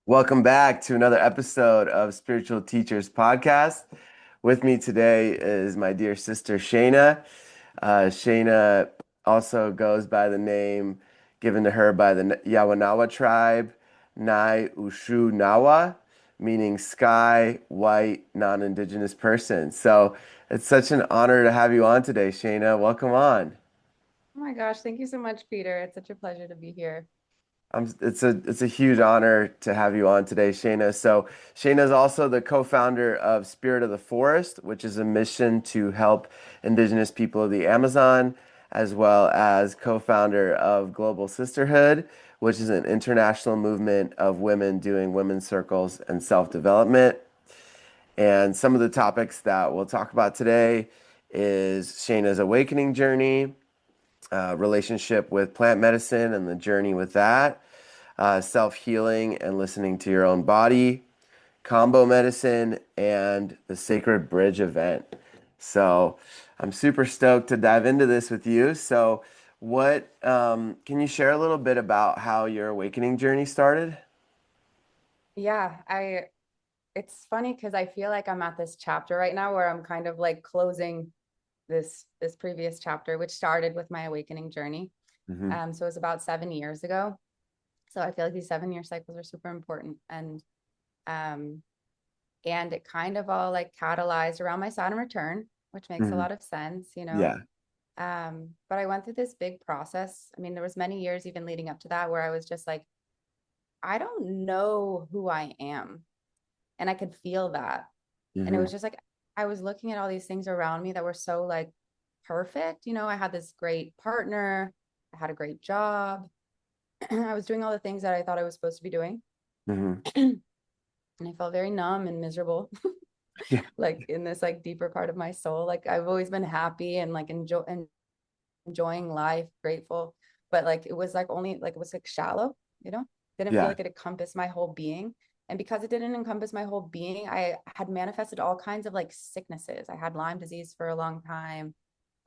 Welcome back to another episode of Spiritual Teachers Podcast. With me today is my dear sister Shaina. Shaina also goes by the name given to her by the Yawanawa tribe, Nai Ushu Nawa, meaning sky, white, non-indigenous person. So it's such an honor to have you on today, Shaina. Welcome on. Oh my gosh, thank you so much, Peter. It's such a pleasure to be here. It's a huge honor to have you on today, Shaina. So Shaina is also the co-founder of Spirit of the Forest, which is a mission to help indigenous people of the Amazon, as well as co-founder of Global Sisterhood, which is an international movement of women doing women's circles and self-development. And some of the topics that we'll talk about today is Shaina's awakening journey, relationship with plant medicine and the journey with that, self-healing and listening to your own body, Kambo medicine, and the Sacred Bridge event. So I'm super stoked to dive into this with you. So what can you share a little bit about how your awakening journey started? Yeah, it's funny because I feel like I'm at this chapter right now where I'm kind of like closing this previous chapter, which started with my awakening journey. Hmm. So it was about 7 years ago. So I feel like these 7 year cycles are super important. Um and it kind of all like catalyzed around my Saturn return, which makes a Hmm. lot of sense. Yeah. But I went through this big process. I mean, there was many years even leading up to that where I was just like, I don't know who I am. And I could feel that. And it Hmm. was just like I was looking at all these things around me that were so like perfect. I had this great partner, I had a great job. I was doing all the things that I thought I was supposed to be doing. Hmm. And I felt very numb and miserable, Yeah. like in this like deeper part of my soul. Like I've always been happy and like enjoying life, grateful. But like it was like only like it was like shallow, you know? Didn't feel Yeah. like it encompassed my whole being. And because it didn't encompass my whole being, I had manifested all kinds of like sicknesses. I had Lyme disease for a long time.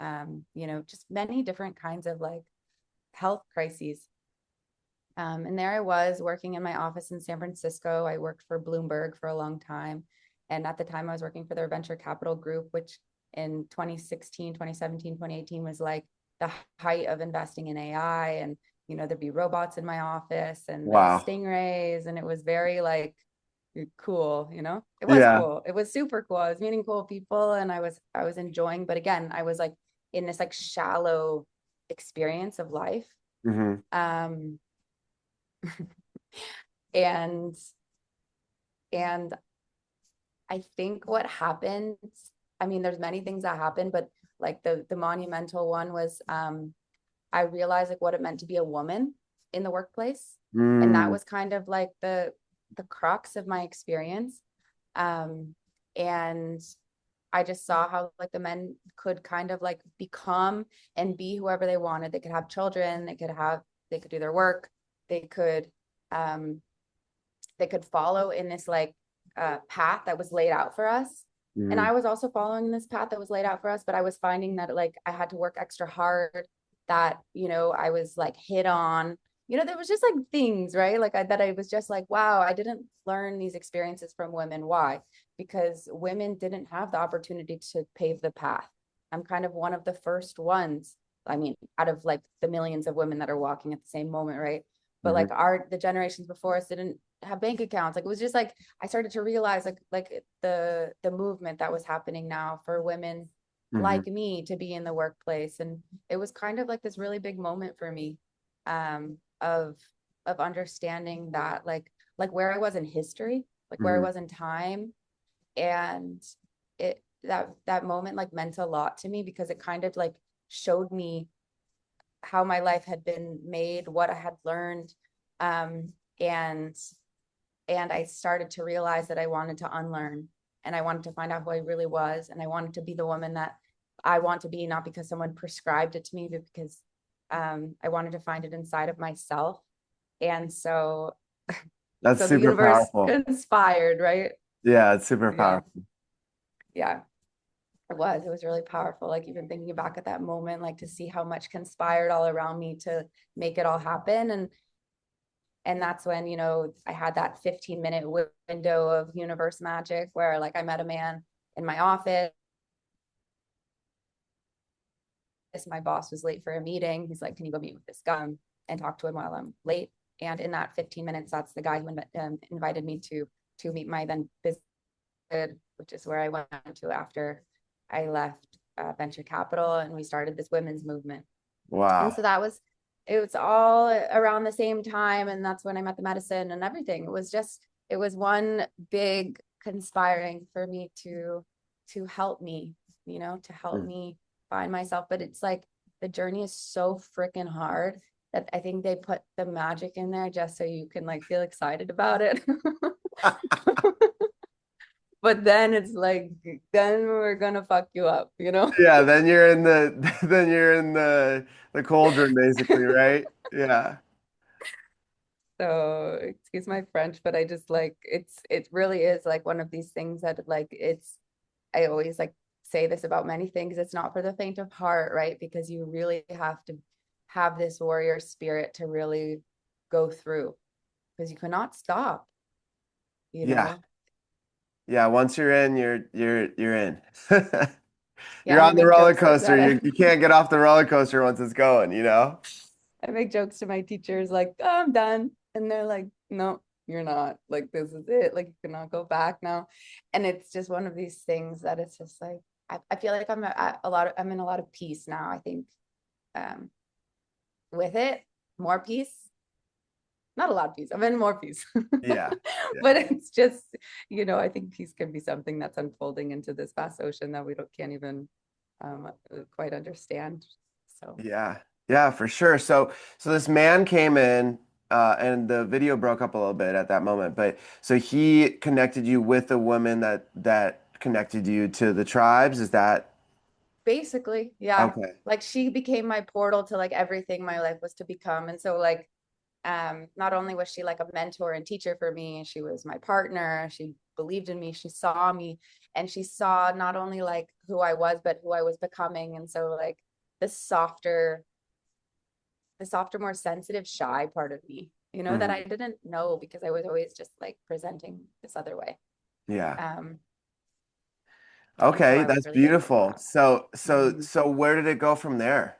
Just many different kinds of like health crises. And there I was working in my office in San Francisco. I worked for Bloomberg for a long time. And at the time, I was working for their venture capital group, which in 2016, 2017, 2018 was like the height of investing in AI. And, there'd be robots in my office and like Wow. stingrays. And it was very like cool, It was Yeah. cool. It was super cool. I was meeting cool people and I was enjoying, but again, I was like in this like shallow experience of life. Hmm. Um, and and I think what happened, I mean, there's many things that happened, but like the monumental one was I realized like what it meant to be a woman in the workplace. And that Mm. was kind of like the crux of my experience. Um and I just saw how like the men could kind of like become and be whoever they wanted. They could have children, they could do their work, they could um they could follow in this like path that was laid out for us. And Hmm. I was also following this path that was laid out for us, but I was finding that like I had to work extra hard, that, I was like hit on, there was just like things, right? Like that I was just like, wow, I didn't learn these experiences from women. Why? Because women didn't have the opportunity to pave the path. I'm kind of one of the first ones. I mean, out of like the millions of women that are walking at the same moment, right? But like Hmm. the generations before us didn't have bank accounts. Like it was just like I started to realize like the movement that was happening now for women Hmm. like me to be in the workplace. And it was kind of like this really big moment for me, um of understanding that like where I was in history, like where I Hmm. was in time. And that moment like meant a lot to me because it kind of like showed me how my life had been made, what I had learned. Um, and I started to realize that I wanted to unlearn and I wanted to find out who I really was. And I wanted to be the woman that I want to be, not because someone prescribed it to me, but because I wanted to find it inside of myself. And That's so the super universe powerful. conspired, right? Yeah, it's super Yeah. powerful. Yeah. It was really powerful. Like even thinking back at that moment, like to see how much conspired all around me to make it all happen. And that's when, you know, I had that 15-minute window of universe magic where like I met a man in my office. My boss was late for a meeting. He's like, can you go meet with this guy and talk to him while I'm late? And in that 15 minutes, that's the guy who invited me to meet my then business, which is where I went to after I left venture capital, and we started this women's movement. And Wow. so it was all around the same time. And that's when I met the medicine and everything. It was one big conspiring for me to help me, you know, to help Mm. me find myself. But it's like the journey is so freaking hard that I think they put the magic in there just so you can like feel excited about it. But then it's like, then we're gonna fuck you up, you know? Yeah, then you're in the then you're in the cauldron basically, right? Yeah. So excuse my French, but I just like it really is like one of these things that like I always like say this about many things. It's not for the faint of heart, right? Because you really have to have this warrior spirit to really go through because you cannot stop, you Yeah. know? Yeah, once you're in, you're in. Yeah, You're and I on the make roller jokes like coaster. that. You can't get off the roller coaster once it's going, you know? I make jokes to my teachers like, oh, I'm done. And they're like, no, you're not. Like, this is it. Like, you cannot go back now. And it's just one of these things that it's just like, I feel like I'm in a lot of peace now, I think, um, with it, more peace, not a lot of peace. I'm in more peace. Yeah. Yeah. But it's just, you know, I think peace can be something that's unfolding into this vast ocean that can't even quite understand. So Yeah. Yeah, for sure. So this man came in and the video broke up a little bit at that moment, but so he connected you with a woman that connected you to the tribes. Is that basically, yeah, okay? like she became my portal to like everything my life was to become. And so like not only was she like a mentor and teacher for me, she was my partner. She believed in me, she saw me, and she saw not only like who I was but who I was becoming. And so like the softer more sensitive, shy part of me, you know, that Hmm. I didn't know because I was always just like presenting this other way. Yeah. um and so Okay, I was that's really grateful for beautiful. that. So Mhm. so where did it go from there?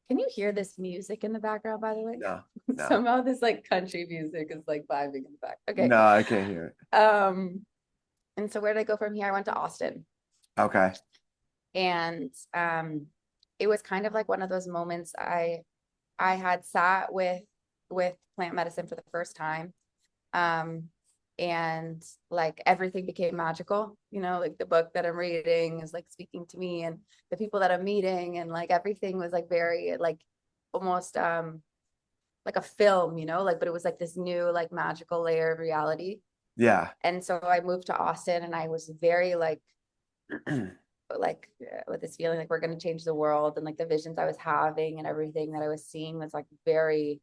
Can you hear this music in the background, by the way? No, no, Somehow this like country music is like vibing in the back. Okay. no, I can't hear it. Um, and so where did I go from here? I went to Austin, Okay. and it was kind of like one of those moments I had sat with plant medicine for the first time. Um, and like everything became magical, you know, like the book that I'm reading is like speaking to me, and the people that I'm meeting, and like everything was like very like almost like a film, you know, like, but it was like this new like magical layer of reality. Yeah. And so I moved to Austin, and I was very like with this feeling like we're going to change the world, and like the visions I was having and everything that I was seeing was like very,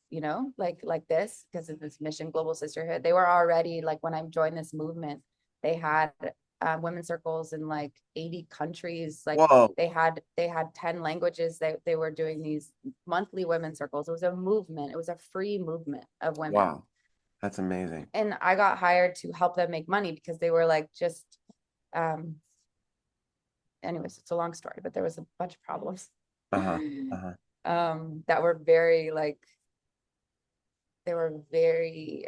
you know, like this because of this mission, global sisterhood. They were already like when I joined this movement, they had women's circles in like 80 countries. Like Whoa. they had 10 languages. They were doing these monthly women's circles. It was a movement. It was a free movement of women. Wow. That's amazing. And I got hired to help them make money because they were like just um anyways, it's a long story, but there was a bunch of problems Uh-huh. Uh-huh. that were very like they were very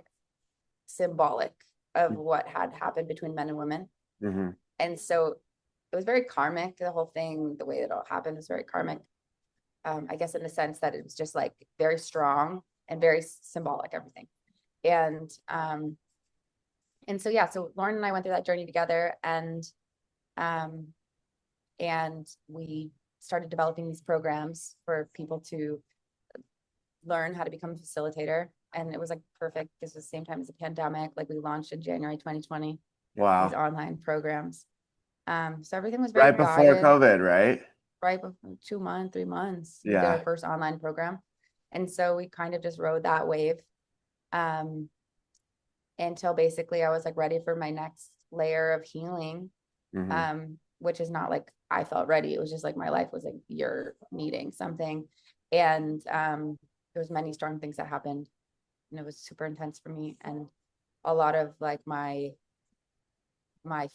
symbolic of what had happened between men and women. Mm-hmm. And so it was very karmic. The whole thing, the way it all happened was very karmic. I guess in the sense that it was just like very strong and very symbolic, everything. And and so yeah, so Lauren and I went through that journey together, um and we started developing these programs for people to learn how to become a facilitator. And it was like perfect because it was the same time as the pandemic. Like we launched in January 2020 these Wow. online programs. So everything was very Right before guided. COVID, right? Right before 2 months, 3 months, we did our Yeah. first online program. And so we kind of just rode that wave um, until basically I was like ready for my next layer of healing, Mm-hmm. which is not like I felt ready. It was just like my life was like, you're needing something. And there was many strong things that happened, and it was super intense for me. And a lot of like my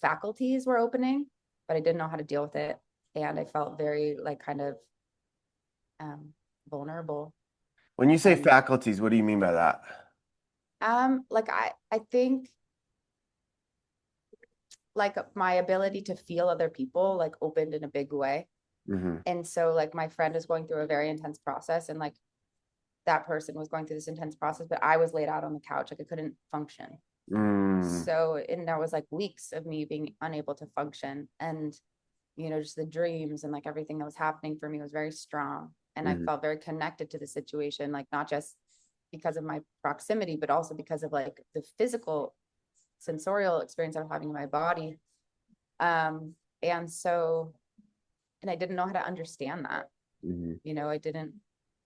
faculties were opening, but I didn't know how to deal with it. And I felt very like kind of vulnerable. When you say And faculties, what do you mean by that? like I think like my ability to feel other people like opened in a big way. Hmm. And so like my friend was going through a very intense process, and like that person was going through this intense process, but I was laid out on the couch, like I couldn't function. Mm. So, and that was like weeks of me being unable to function. And, you know, just the dreams and like everything that was happening for me was very strong. And I Hmm. felt very connected to the situation, like not just because of my proximity, but also because of like the physical sensorial experience I was having in my body. Um, and so, and I didn't know how to understand that. Hmm. You know, I didn't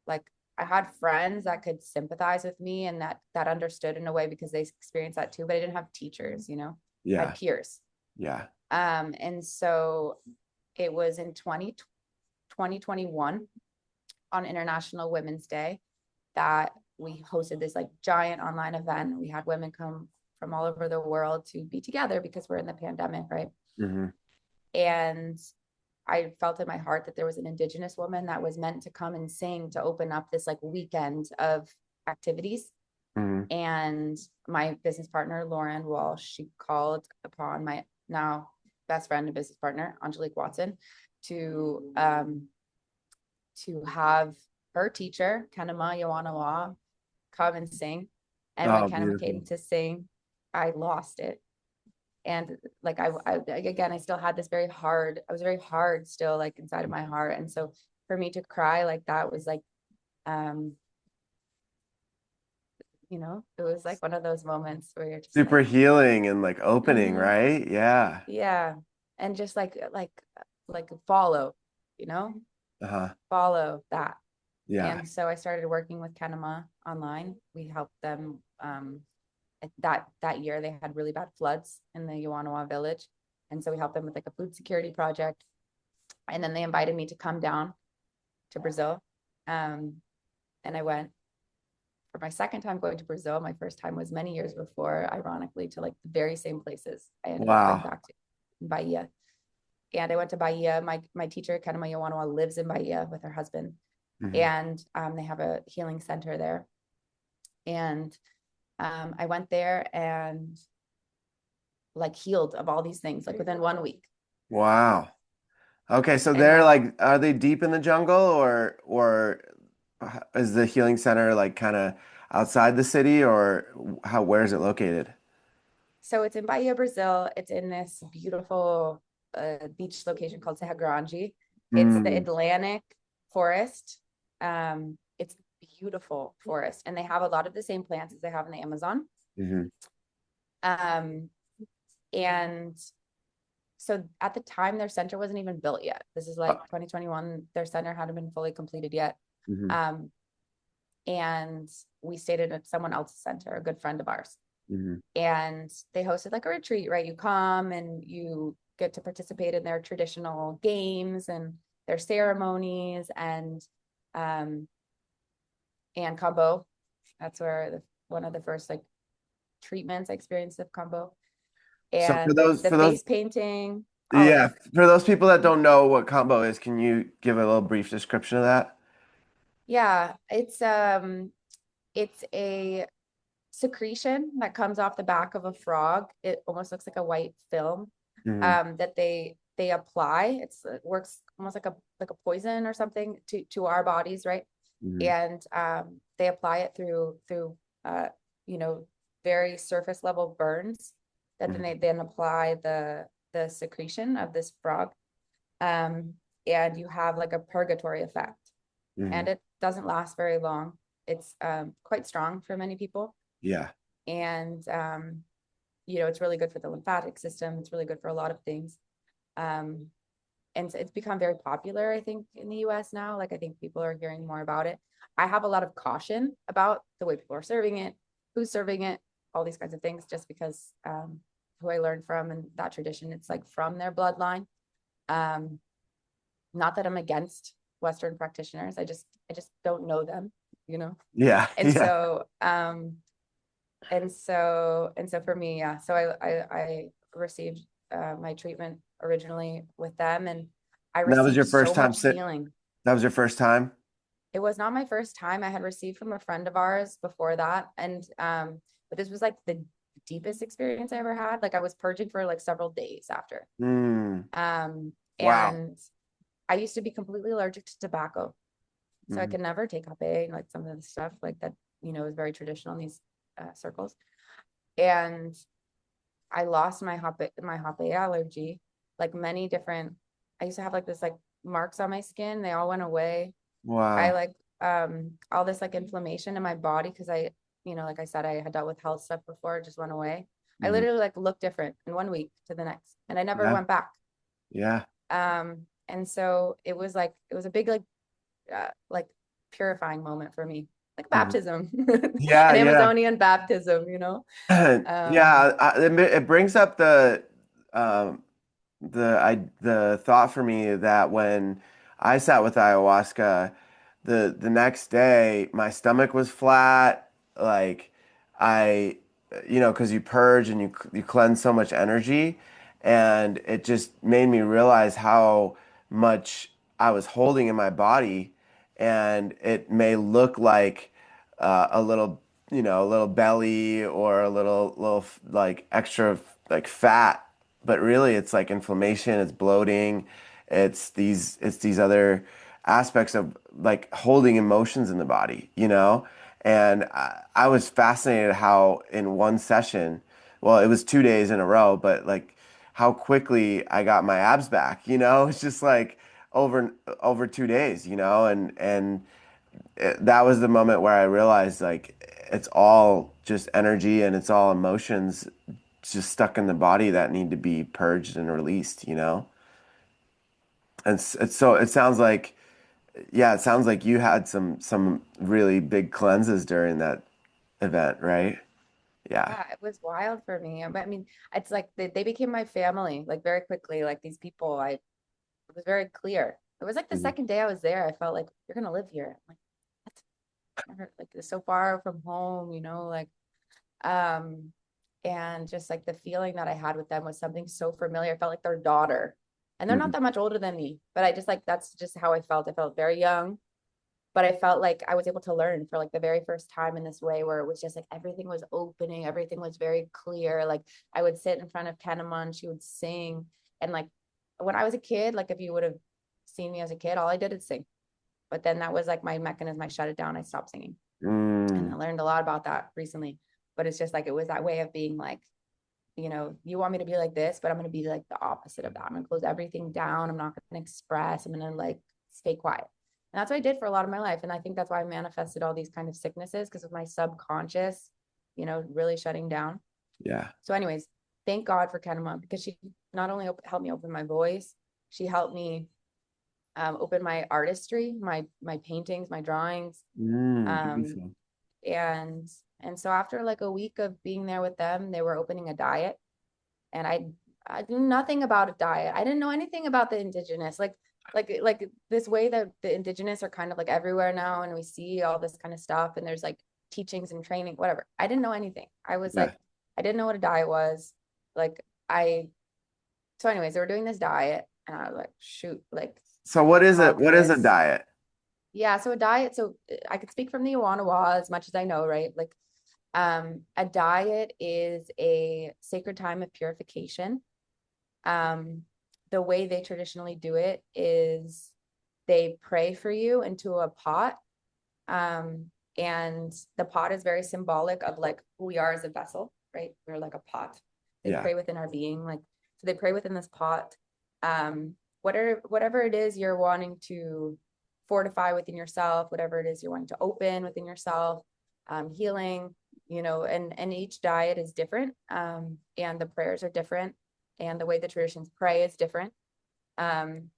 like, I had friends that could sympathize with me and that understood in a way because they experienced that too, but I didn't have teachers, you know. I had Yeah. peers. Yeah. And so it was in 2021 on International Women's Day that we hosted this like giant online event. We had women come from all over the world to be together because we're in the pandemic, right? Hmm. And I felt in my heart that there was an Indigenous woman that was meant to come and sing to open up this like weekend of activities. Hmm. And my business partner, Lauren Walsh, she called upon my now best friend and business partner, Angelique Watson, to have her teacher, Kenema Yawanawa, come and sing. And when Oh, Kenema came beautiful. to sing, I lost it. And like I again, I still had this very hard, I was very hard still like inside of my heart. And so for me to cry like that was like um you know, it was like one of those moments where you're just Super like, healing and like opening, mm-hmm, right? Yeah. yeah. And just like follow, you know, Uh-huh. follow that. Yeah. And so I started working with Kenema online. We helped them that year they had really bad floods in the Yawanawa village. And so we helped them with like a food security project. And then they invited me to come down to Brazil. Um, and I went for my second time going to Brazil. My first time was many years before, ironically, to like the very same places I ended up going Wow. back to in Bahia. And I went to Bahia. My teacher, Kenema Yawanawa, lives in Bahia with her husband. Hmm. And they have a healing center there. And I went there and like healed of all these things, like within 1 week. Wow. Okay, so And they're then like, are they deep in the jungle or is the healing center like kind of outside the city or how where is it located? so it's in Bahia, Brazil. It's in this beautiful beach location called Serra Grande. It's the Mm. Atlantic forest. It's beautiful forest, and they have a lot of the same plants as they have in the Amazon. Hmm. Um, and so at the time, their center wasn't even built yet. This is like 2021. Their center hadn't been fully completed yet. Hmm. Um, and we stayed at someone else's center, a good friend of ours. Hmm. And they hosted like a retreat, right? You come and you get to participate in their traditional games and their ceremonies um and Kambo. That's where one of the first like treatments I experienced of Kambo. So And the for those face painting, all of yeah, it. for those people that don't know what combo is, can you give a little brief description of that? Yeah, it's a secretion that comes off the back of a frog. It almost looks like a white film Hmm. that they apply. It works almost like a poison or something to our bodies, right? Hmm. And they apply it through uh, you know, very surface level burns that then they Hmm. then apply the secretion of this frog. Um, and you have like a purgatory effect, Hmm. and it doesn't last very long. It's quite strong for many people, Yeah. and you know, it's really good for the lymphatic system. It's really good for a lot of things. Um, and it's become very popular, I think, in the US now. Like, I think people are hearing more about it. I have a lot of caution about the way people are serving it, who's serving it, all these kinds of things, just because who I learned from and that tradition, it's like from their bloodline. Um, not that I'm against Western practitioners. I just don't know them. you know? Yeah. And Yeah. so, for me, yeah. So I received my treatment originally with them, and I And that was received your so first time much sit. healing. That was your first time. It was not my first time. I had received from a friend of ours before that, and but this was like the deepest experience I ever had. Like I was purging for like several days after. Mm, wow. And I used to be completely allergic to tobacco, so I Mm, could never take hape, like some of the stuff like that, is very traditional in these circles. And I lost my hape allergy, like many different. I used to have like this like marks on my skin. They all went away. I wow. like all this like inflammation in my body because like I said, I had dealt with health stuff before, it just went away. I Mhm. literally like looked different in 1 week to the next, and I never Yeah. went back. Yeah. And so it was a big like purifying moment for me, like Mhm. baptism, Yeah. an Yeah. Amazonian baptism. Um, Yeah. It brings up um, the thought for me that when I sat with ayahuasca, the next day my stomach was flat. Like I, because you purge and you cleanse so much energy, and it just made me realize how much I was holding in my body, and it may look like a little belly or a little like extra like fat, but really it's like inflammation, it's bloating, it's these other aspects of like holding emotions in the body, And I was fascinated how in one session, well, it was 2 days in a row, but like how quickly I got my abs back, It's just like over 2 days, and that was the moment where I realized like it's all just energy and it's all emotions just stuck in the body that need to be purged and released. And so it sounds like, yeah, it sounds like you had some really big cleanses during that event, right? Yeah. yeah, it was wild for me. But I mean, it's like they became my family like very quickly. Like these people, it was very clear. It was like the Mhm. second day I was there, I felt like you're gonna live here. I'm like, what? Like it's so far from home, like um and just like the feeling that I had with them was something so familiar. I felt like their daughter. And they're not Mhm. that much older than me, but I just like that's just how I felt. I felt very young, but I felt like I was able to learn for like the very first time in this way where it was just like everything was opening, everything was very clear. Like I would sit in front of Kenema and she would sing. And like when I was a kid, like if you would have seen me as a kid, all I did is sing. But then that was like my mechanism. I shut it down. I stopped singing. And I Mm. learned a lot about that recently. But it's just like it was that way of being like, you want me to be like this, but I'm going to be like the opposite of that. I'm going to close everything down. I'm not going to express. I'm going to like stay quiet. And that's what I did for a lot of my life. And I think that's why I manifested all these kind of sicknesses because of my subconscious, really shutting down. Yeah. So, anyways, thank God for Kenema because she not only helped me open my voice, she helped me open my artistry, my paintings, my drawings. Um, Beautiful. and and so after like a week of being there with them, they were opening a diet, and I knew nothing about a diet. I didn't know anything about the indigenous, like this way that the indigenous are kind of like everywhere now, and we see all this kind of stuff, and there's like teachings and training, whatever. I didn't know anything. I was Yeah. like, I didn't know what a diet was. Like I, so anyways, they were doing this diet, and I was like, shoot, like So what is how it? can What is a this? diet? Yeah, so a diet. So I could speak from the Yawanawa as much as I know, right? Like, a diet is a sacred time of purification. Um, the way they traditionally do it is they pray for you into a pot. Um, and the pot is very symbolic of like who we are as a vessel, right? We're like a pot. They Yeah. pray within our being, like so they pray within this pot. Whatever it is you're wanting to fortify within yourself, whatever it is you're wanting to open within yourself, healing, and each diet is different. And the prayers are different, and the way the traditions pray is different. Um,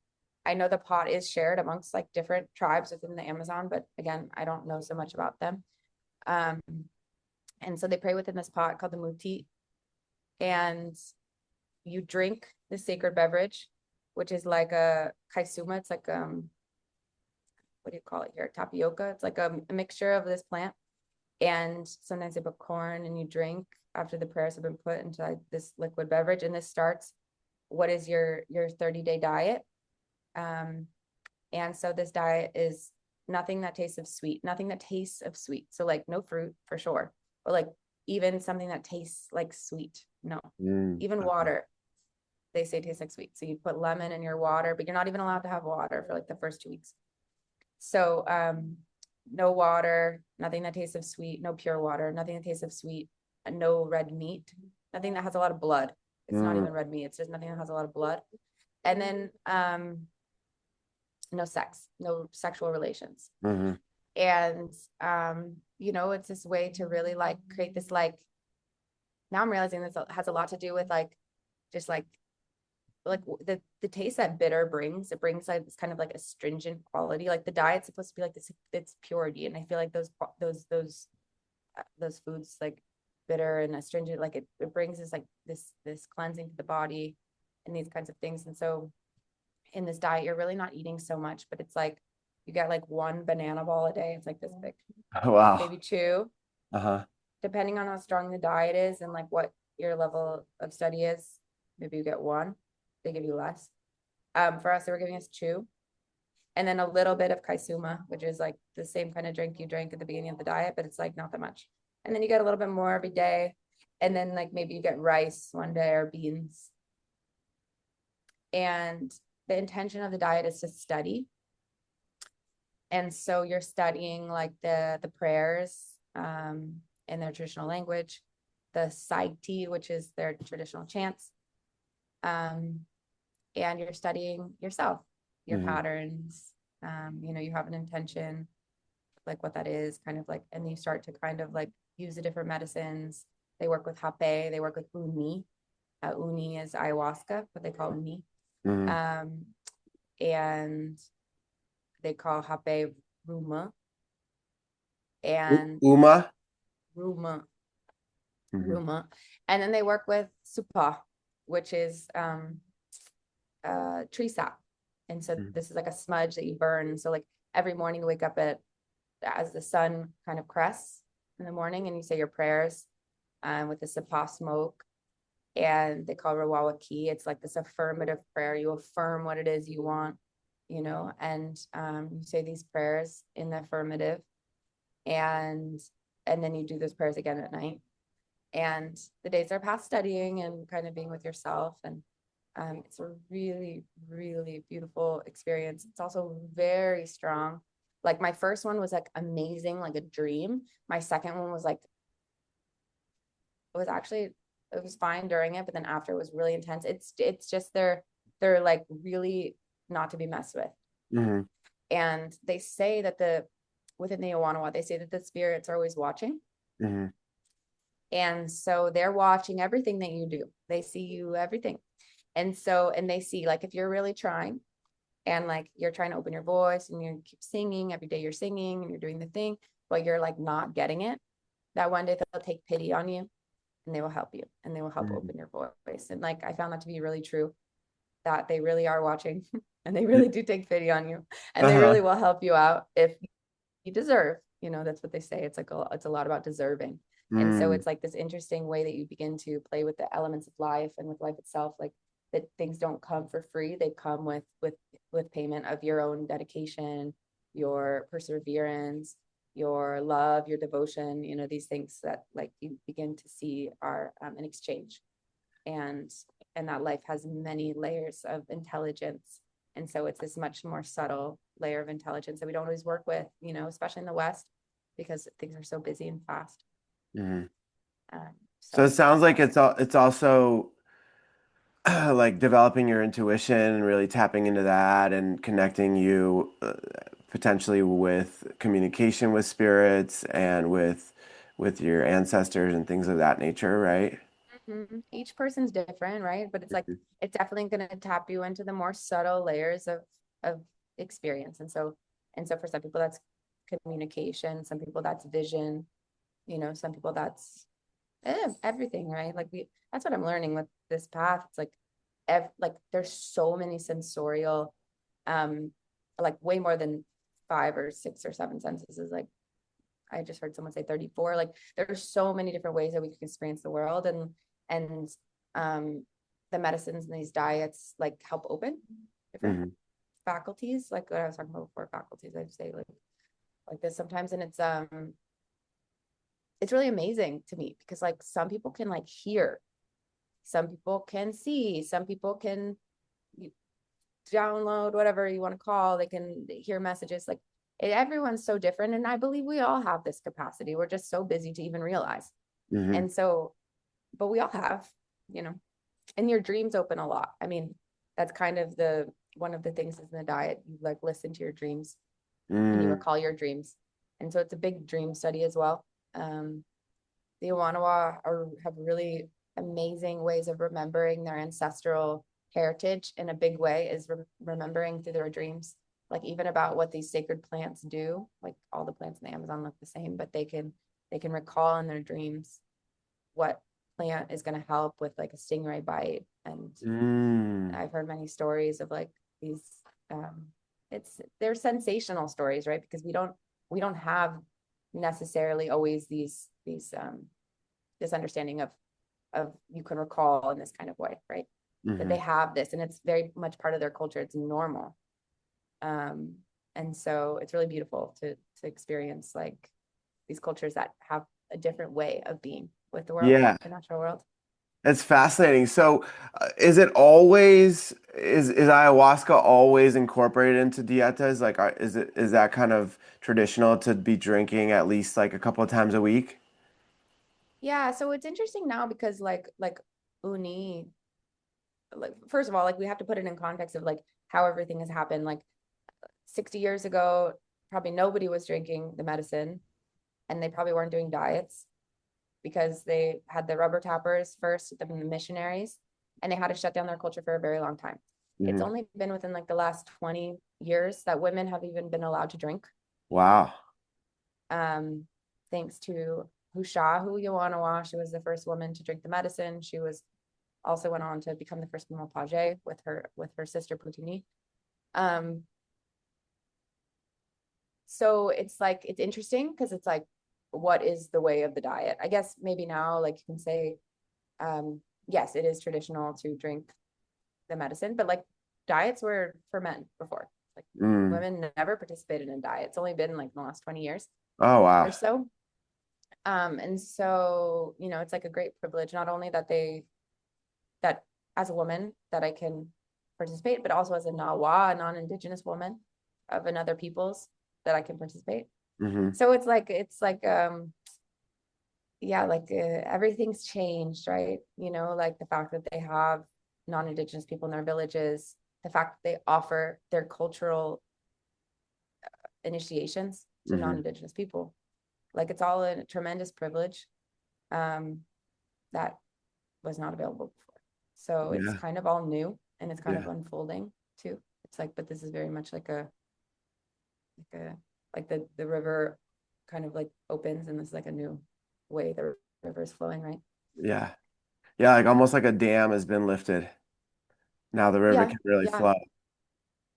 I know the pot is shared amongst like different tribes within the Amazon, but again, I don't know so much about them. Um, and so they pray within this pot called the Muti, and you drink the sacred beverage, which is like a kaisuma. It's like what do you call it here? Tapioca. It's like a mixture of this plant. And sometimes they put corn and you drink after the prayers have been put into this liquid beverage. And this starts what is your 30-day diet. And so this diet is nothing that tastes of sweet, nothing that tastes of sweet. So like no fruit for sure, or like even something that tastes like sweet. No, even water, they say tastes like sweet. So you put lemon in your water, but you're not even allowed to have water for like the first 2 weeks. So no water, nothing that tastes of sweet, no pure water, nothing that tastes of sweet, and no red meat, nothing that has a lot of blood. It's not even red meat. It's just nothing that has a lot of blood. And then no sex, no sexual relations. And you know, it's this way to really like create this like, now I'm realizing this has a lot to do with like just like the taste that bitter brings. It brings like this kind of like astringent quality. Like the diet's supposed to be like this, it's purity, and I feel like those foods like bitter and astringent, like it brings this like this cleansing to the body and these kinds of things. And so in this diet, you're really not eating so much, but it's like you get like one banana ball a day. It's like this big. Wow. Maybe two. Depending on how strong the diet is and like what your level of study is, maybe you get one. They give you less. For us, they were giving us two. And then a little bit of kaisuma, which is like the same kind of drink you drank at the beginning of the diet, but it's like not that much. And then you get a little bit more every day. And then like maybe you get rice one day or beans. And the intention of the diet is to study. And so you're studying like the prayers in their traditional language, the saiti, which is their traditional chants. And you're studying yourself, your patterns. You know, you have an intention, like what that is, kind of like, and you start to kind of like use the different medicines. They work with hape, they work with uni. Uni is ayahuasca, what they call uni. And they call hape ruma. And Uma. Ruma. And then they work with supa, which is tree sap. And so this is like a smudge that you burn. So like every morning you wake up as the sun kind of crests in the morning, and you say your prayers with the sapa smoke. And they call Rawawa Ki. It's like this affirmative prayer. You affirm what it is you want, you know, and you say these prayers in the affirmative, and then you do those prayers again at night. And the days are past studying and kind of being with yourself. And it's a really, really beautiful experience. It's also very strong. Like my first one was like amazing, like a dream. My second one was like, it was fine during it, but then after it was really intense. It's just they're like really not to be messed with. And they say that within the Yawanawa, they say that the spirits are always watching. And so they're watching everything that you do. They see you, everything. And they see like if you're really trying and like you're trying to open your voice and you keep singing, every day you're singing and you're doing the thing, but you're like not getting it, that one day they'll take pity on you and they will help you and they will help open your voice. And like I found that to be really true, that they really are watching and they really do take pity on you, and they really will help you out if you deserve, you know. That's what they say. It's like it's a lot about deserving. And so it's like this interesting way that you begin to play with the elements of life and with life itself, like that things don't come for free. They come with payment of your own dedication, your perseverance, your love, your devotion, you know, these things that like you begin to see are an exchange. And that life has many layers of intelligence. And so it's this much more subtle layer of intelligence that we don't always work with, you know, especially in the West, because things are so busy and fast. So it sounds like it's also like developing your intuition and really tapping into that and connecting you potentially with communication with spirits and with your ancestors and things of that nature, right? Each person's different, right? But it's like it's definitely going to tap you into the more subtle layers of experience. And so for some people that's communication, some people that's vision, you know, some people that's everything, right? Like that's what I'm learning with this path. It's like there's so many sensorial like way more than 5 or 6 or 7 senses is like, I just heard someone say 34. Like there's so many different ways that we can experience the world, and um the medicines and these diets like help open different Hmm. faculties, like what I was talking about before, faculties, I'd say like this sometimes. And it's really amazing to me because like some people can like hear, some people can see, some people can download whatever you want to call, they can hear messages. Like everyone's so different, and I believe we all have this capacity. We're just so busy to even realize. Hmm. And so, but we all have, you know, and your dreams open a lot. I mean, that's kind of the one of the things is in the diet. You like listen to your dreams and you Mm. recall your dreams. And so it's a big dream study as well. The Yawanawa have really amazing ways of remembering their ancestral heritage in a big way, is remembering through their dreams, like even about what these sacred plants do. Like all the plants in the Amazon look the same, but they can recall in their dreams what plant is going to help with like a stingray bite. And Mm. I've heard many stories of like these they're sensational stories, right? Because we don't have necessarily always this understanding of you can recall in this kind of way, right? But they Hmm. have this, and it's very much part of their culture. It's normal. um and so it's really beautiful to experience like these cultures that have a different way of being with the world, Yeah. the natural world. It's fascinating. So, is it always is ayahuasca always incorporated into dietas? Like, is that kind of traditional to be drinking at least like a couple of times a week? Yeah, so it's interesting now because like uni, like first of all, like we have to put it in context of like how everything has happened. Like 60 years ago, probably nobody was drinking the medicine, and they probably weren't doing diets because they had the rubber tappers first, the missionaries, and they had to shut down their culture for a very long time. It's Hmm. only been within like the last 20 years that women have even been allowed to drink. Wow. Um, thanks to Hushahu Yawanawa. She was the first woman to drink the medicine. She was also went on to become the first Mukah with her sister Putini. Um, so it's like it's interesting because it's like, what is the way of the diet? I guess maybe now like you can say, yes, it is traditional to drink the medicine, but like diets were for men before. Like Mm. women never participated in diet. It's only been like in the last 20 years Oh, or wow. so. And so, it's like a great privilege, not only that as a woman that I can participate, but also as a Nawa, a non-Indigenous woman of another peoples, that I can participate. Hmm. So it's like yeah, like everything's changed, right? Like the fact that they have non-Indigenous people in their villages, the fact that they offer their cultural initiations to Hmm. non-Indigenous people. Like it's all a tremendous privilege um, that was not available before. So it's Yeah. kind of all new, and it's kind of Yeah. unfolding too. It's like, but this is very much like a like the river kind of like opens, and this is like a new way the river is flowing, right? Yeah. Yeah. Like almost like a dam has been lifted. Now the river Yeah, can really yeah, flow.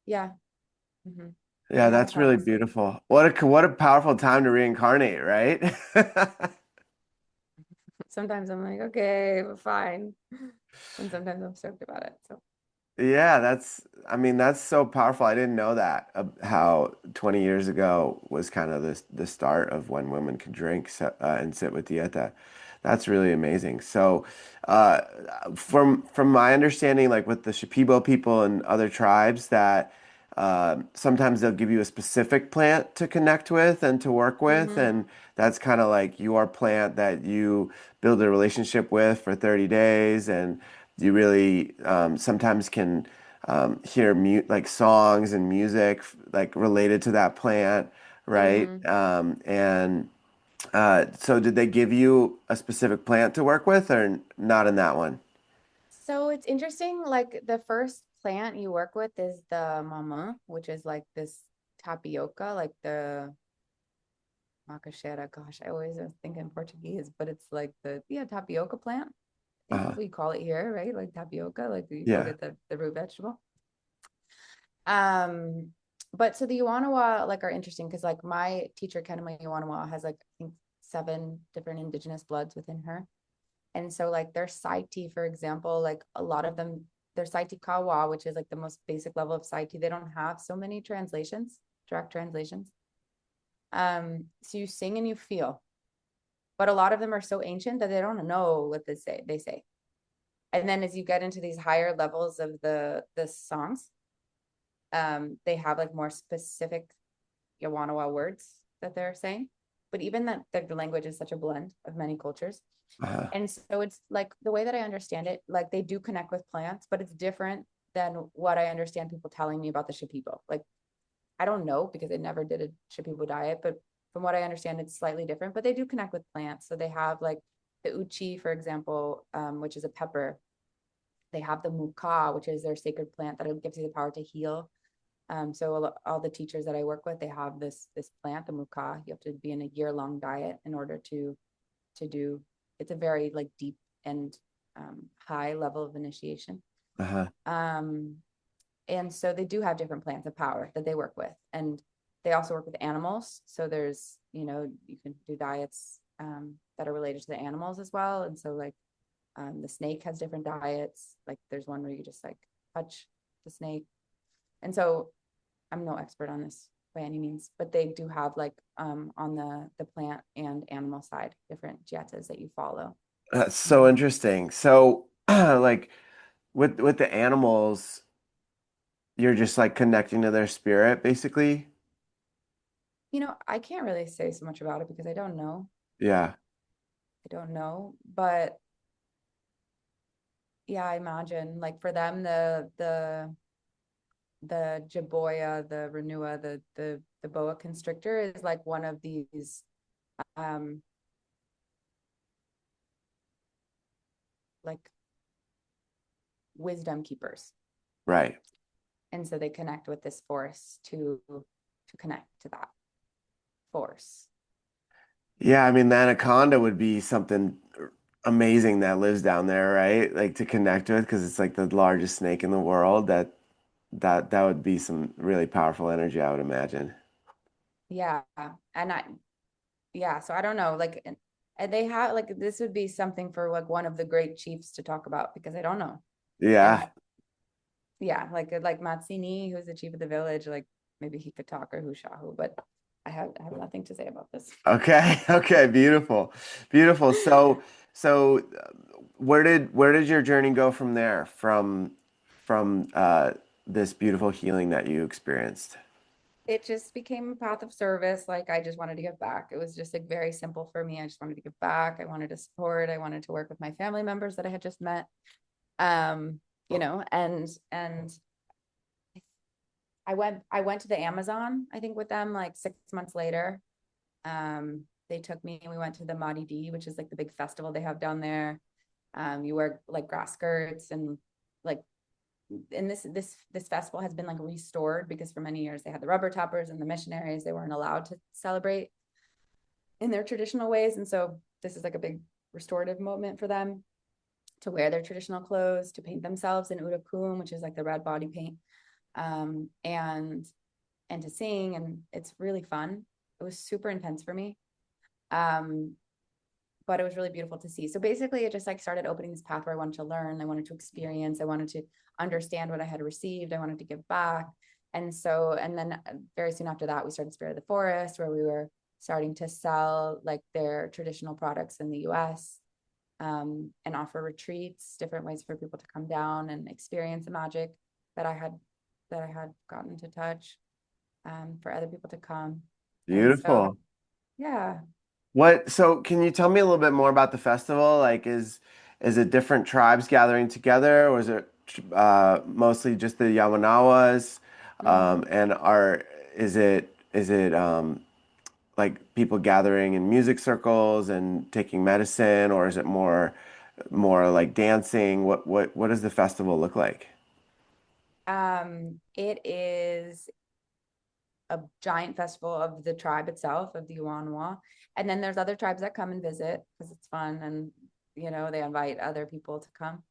yeah. Mm-hmm. Yeah, And that that's really has. beautiful. What a powerful time to reincarnate, right? Sometimes I'm like, okay, fine, and sometimes I'm stoked about it. So Yeah, I mean, that's so powerful. I didn't know that, how 20 years ago was kind of the start of when women could drink and sit with dieta. That's really amazing. So, uh, from my understanding, like with the Shipibo people and other tribes, that sometimes they'll give you a specific plant to connect with and to work with, mm-hmm. and that's kind of like your plant that you build a relationship with for 30 days, and you really sometimes can hear like songs and music like related to that plant, right? Mm-hmm. And so did they give you a specific plant to work with or not in that one? So it's interesting. Like the first plant you work with is the mama, which is like this tapioca, like the macaxeira. Gosh, I always think in Portuguese, but it's like the tapioca plant. I think Uh, we call it here, right? Like tapioca, like you go yeah. get the root vegetable. Um, But so the Yawanawa like are interesting because like my teacher Kenema Yawanawa has like I think 7 different indigenous bloods within her. And so like their Saiti, for example, like a lot of them, their Saiti Kawa, which is like the most basic level of Saiti, they don't have so many translations, direct translations. So you sing and you feel, but a lot of them are so ancient that they don't know what they say. And then as you get into these higher levels of the songs, they have like more specific Yawanawa words that they're saying. But even that the language is such a blend of many cultures. Uh-huh. And so it's like the way that I understand it, like they do connect with plants, but it's different than what I understand people telling me about the Shipibo. Like I don't know because I never did a Shipibo diet, but from what I understand, it's slightly different. But they do connect with plants. So they have like the Uchi, for example, which is a pepper. They have the Mukah, which is their sacred plant that gives you the power to heal. So all the teachers that I work with, they have this plant, the Mukah. You have to be in a year-long diet in order to do. It's a very like deep and high level of initiation. Uh-huh. Um, and so they do have different plants of power that they work with, and they also work with animals. So there's you can do diets that are related to the animals as well. And so like the snake has different diets. Like there's one where you just like touch the snake. And so I'm no expert on this by any means, but they do have like on the plant and animal side different dietas that you follow. That's so Um, interesting. So, like with the animals, you're just like connecting to their spirit, basically. I can't really say so much about it because I don't know. Yeah. I don't know, but yeah, I imagine like for them the jaboya, the renua, the boa constrictor is like one of these um like wisdom keepers. Right. And so they connect with this force to connect to that force. Yeah, I mean, the anaconda would be something amazing that lives down there, right? Like to connect with because it's like the largest snake in the world. That would be some really powerful energy, I would imagine. Yeah. And yeah, so I don't know, like and they have like this would be something for like one of the great chiefs to talk about because I don't know. And Yeah. yeah, like Matsini, who's the chief of the village, like maybe he could talk or Hushahu, but I have nothing to say about this. Okay. Okay. Beautiful. Beautiful. So where did your journey go from there? From this beautiful healing that you experienced? It just became a path of service. Like I just wanted to give back. It was just like very simple for me. I just wanted to give back. I wanted to support. I wanted to work with my family members that I had just met. Um, and I went to the Amazon, I think with them like 6 months later. They took me and we went to the Mahdi, which is like the big festival they have down there. You wear like grass skirts and like and this festival has been like restored because for many years they had the rubber tappers and the missionaries, they weren't allowed to celebrate in their traditional ways. And so this is like a big restorative moment for them to wear their traditional clothes, to paint themselves in urakum, which is like the red body paint, um, and and to sing. And it's really fun. It was super intense for me. Um, but it was really beautiful to see. So basically it just like started opening this path where I wanted to learn, I wanted to experience, I wanted to understand what I had received, I wanted to give back. And then very soon after that, we started Spirit of the Forest, where we were starting to sell like their traditional products in the US, and offer retreats, different ways for people to come down and experience the magic that I had gotten to touch, for other people to come. And so, Beautiful. yeah. So can you tell me a little bit more about the festival? Like, is it different tribes gathering together, or is it mostly just the Yawanawas? Mm-hmm. And is it like people gathering in music circles and taking medicine, or is it more like dancing? What does the festival look like? It is a giant festival of the tribe itself, of the Yuanwa. And then there's other tribes that come and visit because it's fun and they invite other people to come.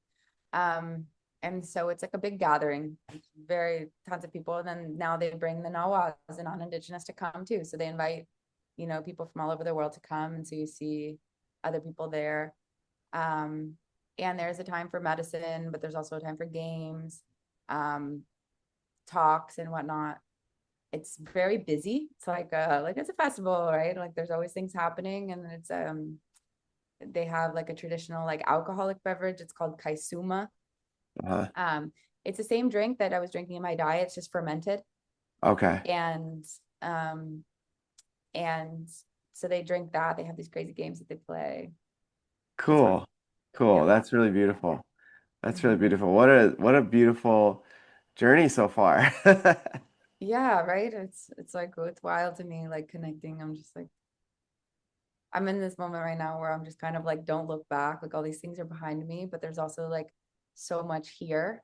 Um, And so it's like a big gathering, very tons of people. And then now they bring the Nawas and non-Indigenous to come too. So they invite, people from all over the world to come. And so you see other people there. And there's a time for medicine, but there's also a time for games, talks and whatnot. It's very busy. It's like it's a festival, right? Like there's always things happening, and it's they have like a traditional like alcoholic beverage. It's called kaisuma. Uh-huh. It's the same drink that I was drinking in my diet. It's just fermented, Okay. and um, and so they drink that. They have these crazy games that they play. It's fun. Cool. Cool. Yeah. That's really beautiful. That's really Mhm. beautiful. What a beautiful journey so far. Yeah, right. It's like it's wild to me, like connecting. I'm just like I'm in this moment right now where I'm just kind of like don't look back. Like all these things are behind me, but there's also like so much here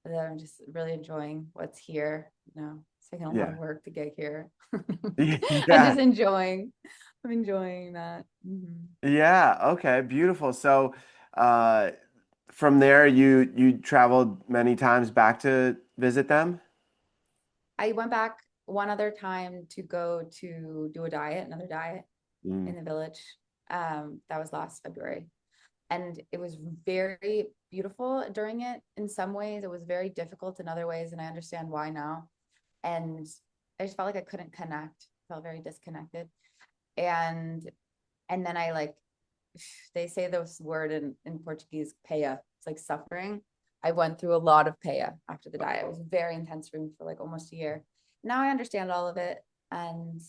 that I'm just really enjoying what's here. It's taking a lot of Yeah. work to get here. And Yeah. just enjoying. I'm enjoying that. Yeah. Okay. Beautiful. So, uh, from there, you traveled many times back to visit them? I went back one other time to go to do another diet Mm. in the village. That was last February. And it was very beautiful during it. In some ways, it was very difficult in other ways, and I understand why now. And I just felt like I couldn't connect, felt very disconnected. And and then I like they say this word in Portuguese, peia. It's like suffering. I went through a lot of peia after the diet. It was very intense for me for like almost a year. Now I understand all of it. And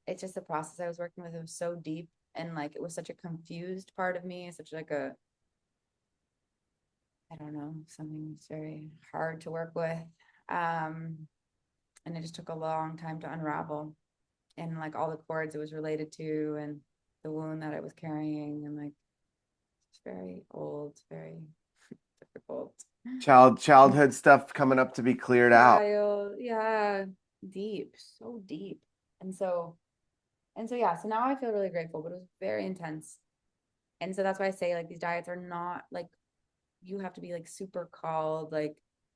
it's just the process I was working with. It was so deep, and like it was such a confused part of me, such like a I don't know, something that's very hard to work with. Um, and it just took a long time to unravel. And like all the cords it was related to, and the wound that I was carrying, and like it's very old, very difficult. Childhood stuff coming up to be cleared out. Child, yeah, deep, so deep. And so, yeah, so now I feel really grateful, but it was very intense. And so that's why I say like these diets are not like you have to be like super called, like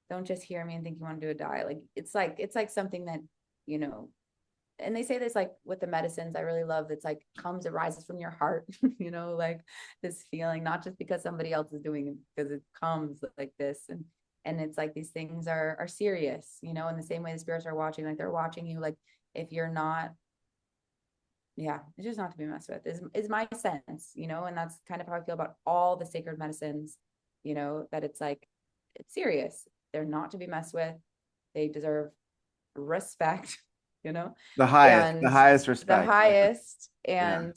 don't just hear me and think you want to do a diet. Like it's like something that, you know, and they say this like with the medicines I really love, it's like comes, it rises from your heart, like this feeling, not just because somebody else is doing it, because it comes like this. And it's like these things are serious, in the same way the spirits are watching, like they're watching you, like if you're not, yeah, it's just not to be messed with is my sense, and that's kind of how I feel about all the sacred medicines, that it's like it's serious. They're not to be messed with. They deserve respect, you know, The and highest the respect. Yeah. highest. Yeah.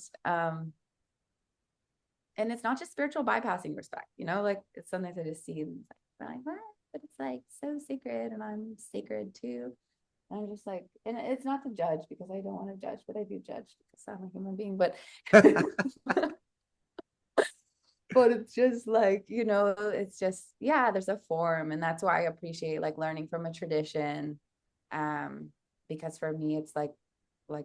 And it's not just spiritual bypassing respect, like it's something to just see and like, what? But it's like so sacred, and I'm sacred too. And I'm just like, and it's not to judge because I don't want to judge, but I do judge because I'm a human being. But but it's just like, it's just, yeah, there's a form. And that's why I appreciate like learning from a tradition. Um, because for me, it's like,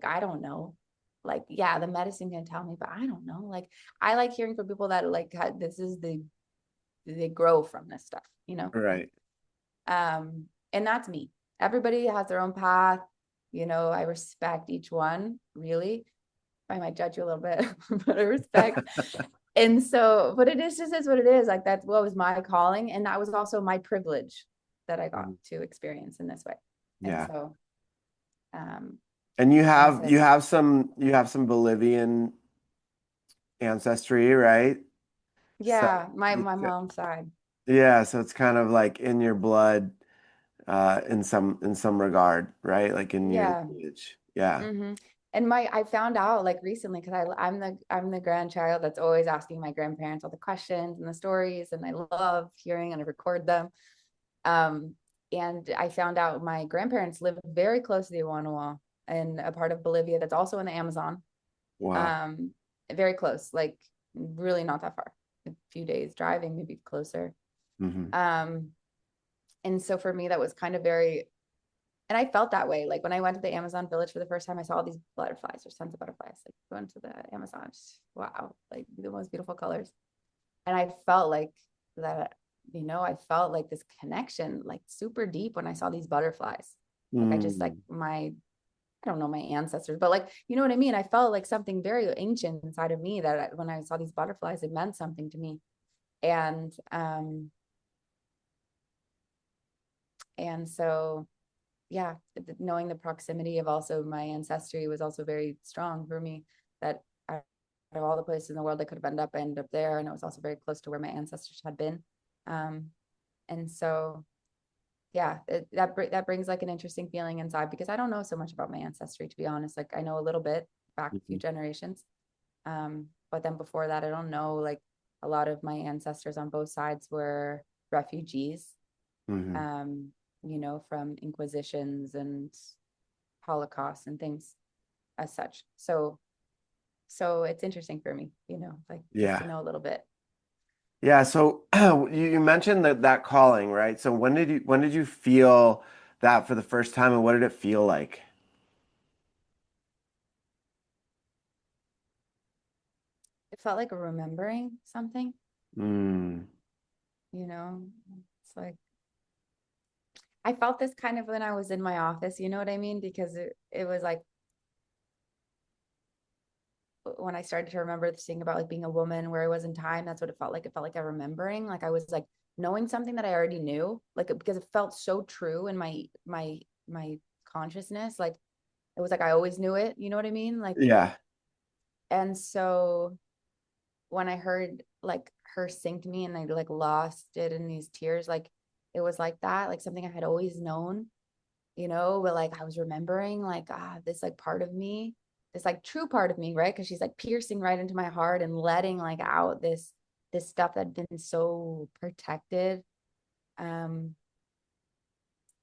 I don't know. Like, yeah, the medicine can tell me, but I don't know. Like, I like hearing from people that like this is they grow from this stuff. Right. And that's me. Everybody has their own path. I respect each one, really. I might judge you a little bit, but I respect. And so, but it is just is what it is. Like that's what was my calling. And that was also my privilege that I got Mhm. to experience in this way. And Yeah. so, um, And you and have so, you have some Bolivian ancestry, right? So yeah, my it's mom's side. yeah, so it's kind of like in your blood, in some regard, right? Like in your Yeah. lineage. Yeah. Mm-hmm. And I found out like recently because I'm the grandchild that's always asking my grandparents all the questions and the stories, and I love hearing and I record them. Um, and I found out my grandparents lived very close to the Yawanawa in a part of Bolivia that's also in the Amazon. Wow. Um, Very close, like really not that far, a few days driving, maybe closer. Hmm. Um, and so for me, that was kind of very, and I felt that way. Like when I went to the Amazon village for the first time, I saw all these butterflies. There's tons of butterflies. Like going to the Amazon, wow, like the most beautiful colors. And I felt like that I felt like this connection, like super deep when I saw these butterflies. Like I just like Mm, I don't know my ancestors, but like, you know what I mean? I felt like something very ancient inside of me that when I saw these butterflies, it meant something to me. And, and so, yeah, knowing the proximity of also my ancestry was also very strong for me, that out of all the places in the world I could have ended up there. And it was also very close to where my ancestors had been. Um, and so, yeah, that brings like an interesting feeling inside, because I don't know so much about my ancestry, to be honest. Like I know a little bit back a few mhm, generations. But then before that, I don't know. Like a lot of my ancestors on both sides were refugees, mhm. um, from inquisitions and Holocaust and things as such. So it's interesting for me, like just to Yeah. know a little bit. Yeah, so you mentioned that calling, right? So when did you feel that for the first time, and what did it feel like? It felt like remembering something, Mm, you know. It's like I felt this kind of when I was in my office, you know what I mean? Because it was like when I started to remember this thing about like being a woman where I was in time, that's what it felt like. It felt like a remembering, like I was like knowing something that I already knew, like because it felt so true in my consciousness. Like it was like I always knew it, you know what I mean? Like, yeah. and so when I heard like her sing to me and I like lost it in these tears, like it was like that, like something I had always known, but like I was remembering like this like part of me, this like true part of me, right? Because she's like piercing right into my heart and letting like out this stuff that had been so protected. Um,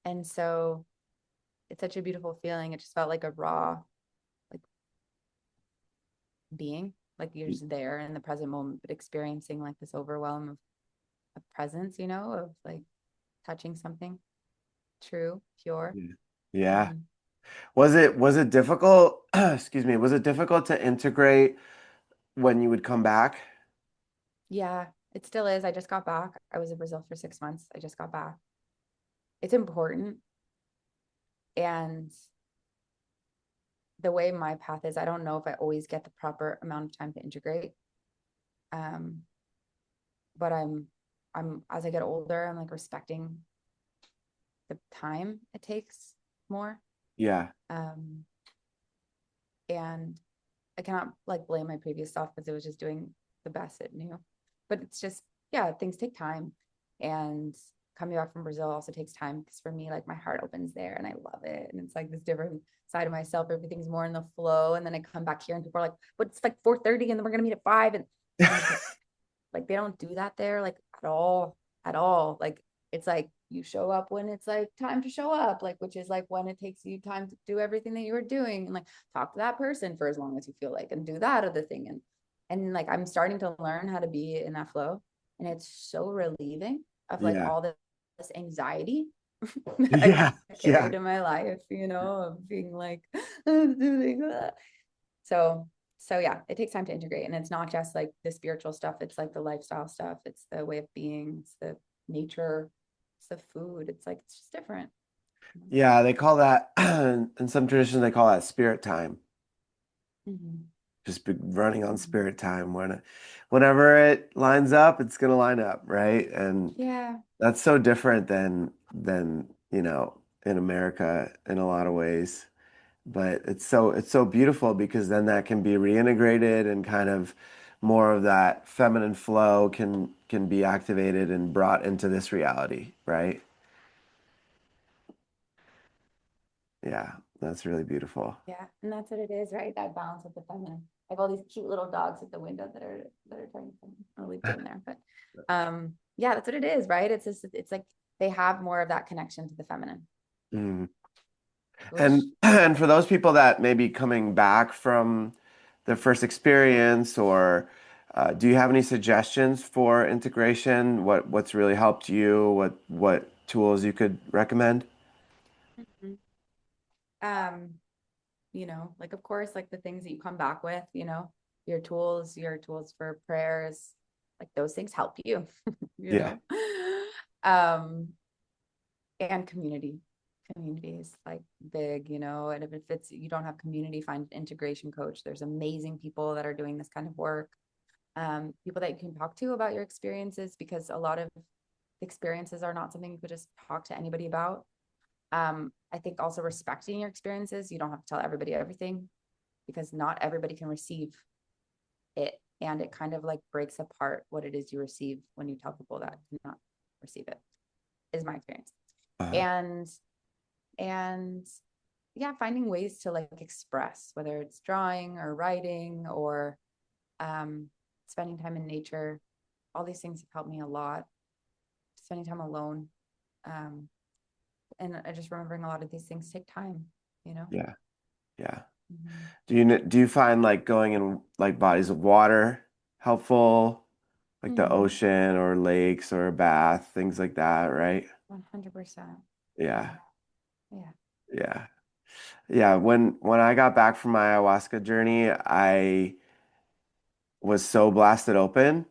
and so it's such a beautiful feeling. It just felt like a raw like being, like you're just there in the present moment, but experiencing like this overwhelm of presence, of like touching something true, pure. Yeah. Yeah. Mm-hmm. Was it difficult, excuse me, was it difficult to integrate when you would come back? Yeah, it still is. I just got back. I was in Brazil for 6 months. I just got back. It's important. And the way my path is, I don't know if I always get the proper amount of time to integrate. Um, but as I get older, I'm like respecting the time it takes more. Yeah. Um, and I cannot like blame my previous self because it was just doing the best it knew. But it's just, yeah, things take time. And coming back from Brazil also takes time because for me, like my heart opens there and I love it. And it's like this different side of myself. Everything's more in the flow. And then I come back here and people are like, but it's like 4:30 and then we're gonna meet at 5. And I'm just like they don't do that there, like at all, at all. Like it's like you show up when it's like time to show up, like which is like when it takes you time to do everything that you were doing and like talk to that person for as long as you feel like and do that other thing. And like I'm starting to learn how to be in that flow. And it's so relieving of like Yeah. all this anxiety that I Yeah. Yeah. carried in my life, of being like, I'm doing that. So, so yeah, it takes time to integrate. And it's not just like the spiritual stuff, it's like the lifestyle stuff, it's the way of being, it's the nature, it's the food. It's like it's just different. Yeah, they call that in some traditions they call that spirit time. Mm-hmm. Just be running on Mm-hmm. spirit time whenever it lines up, it's gonna line up, right? And Yeah. that's so different than in America in a lot of ways. But it's so beautiful because then that can be reintegrated and kind of more of that feminine flow can be activated and brought into this reality, right? Yeah, that's really beautiful. Yeah. And that's what it is, right? That balance of the feminine. Like all these cute little dogs at the window that are trying to I'll leave them there. But yeah, that's what it is, right? It's just it's like they have more of that connection to the feminine, Mm. which And for those people that may be coming back from their first experience, or do you have any suggestions for integration? What's really helped you? What tools you could recommend? Mhm. um like of course, like the things that you come back with, your tools for prayers, like those things help you, you Yeah. know. Um, and community is like big, and if it's you don't have community, find an integration coach. There's amazing people that are doing this kind of work, people that you can talk to about your experiences, because a lot of experiences are not something you could just talk to anybody about. I think also respecting your experiences. You don't have to tell everybody everything, because not everybody can receive it, and it kind of like breaks apart what it is you receive when you tell people that cannot receive it, is my experience. Uh, And and yeah, finding ways to like express, whether it's drawing or writing or um spending time in nature. All these things have helped me a lot. Spending time alone, um and I just remembering a lot of these things take time. yeah, yeah. Mm-hmm. Do you find like going in like bodies of water helpful, like the Mm-hmm. ocean or lakes or a bath, things like that, right? 100%. Yeah, Yeah. yeah, yeah. When I got back from my ayahuasca journey, I was so blasted open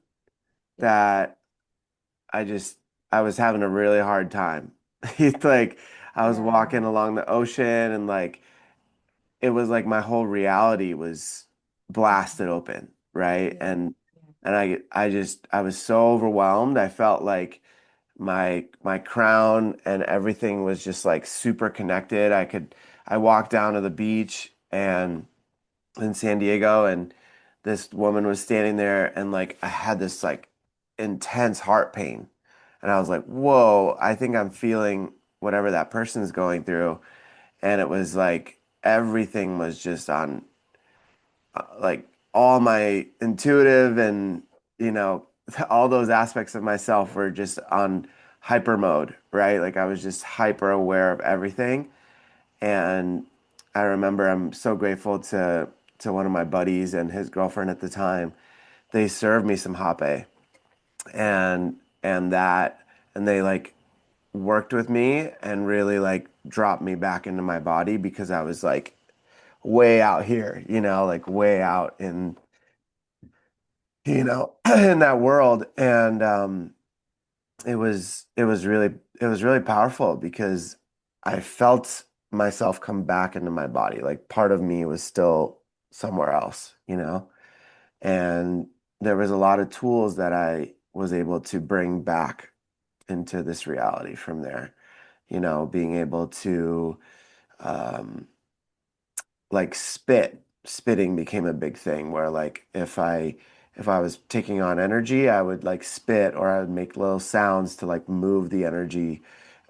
Yeah. that I just I was having a really hard time. It's like I was Yeah. walking along the ocean and like it was like my whole reality was blasted Mm-hmm. open, right? Yeah. Yeah. And I was so overwhelmed. I felt like my crown and everything was just like super connected. I walked down to the beach and in San Diego, and this woman was standing there, and like I had this like intense heart pain. And I was like, whoa, I think I'm feeling whatever that person's going through. And it was like everything was just on like all my intuitive and, you know, all those aspects of myself were just on hyper mode, right? Like I was just hyper aware of everything. And I remember I'm so grateful to one of my buddies and his girlfriend at the time. They served me some hape and and that and they like worked with me and really like dropped me back into my body because I was like way out here, like way out in, in that world. And it was really powerful because I felt myself come back into my body. Like part of me was still somewhere else. And there was a lot of tools that I was able to bring back into this reality from there. Being able to um, like spitting became a big thing where like if I was taking on energy, I would like spit or I would make little sounds to like move the energy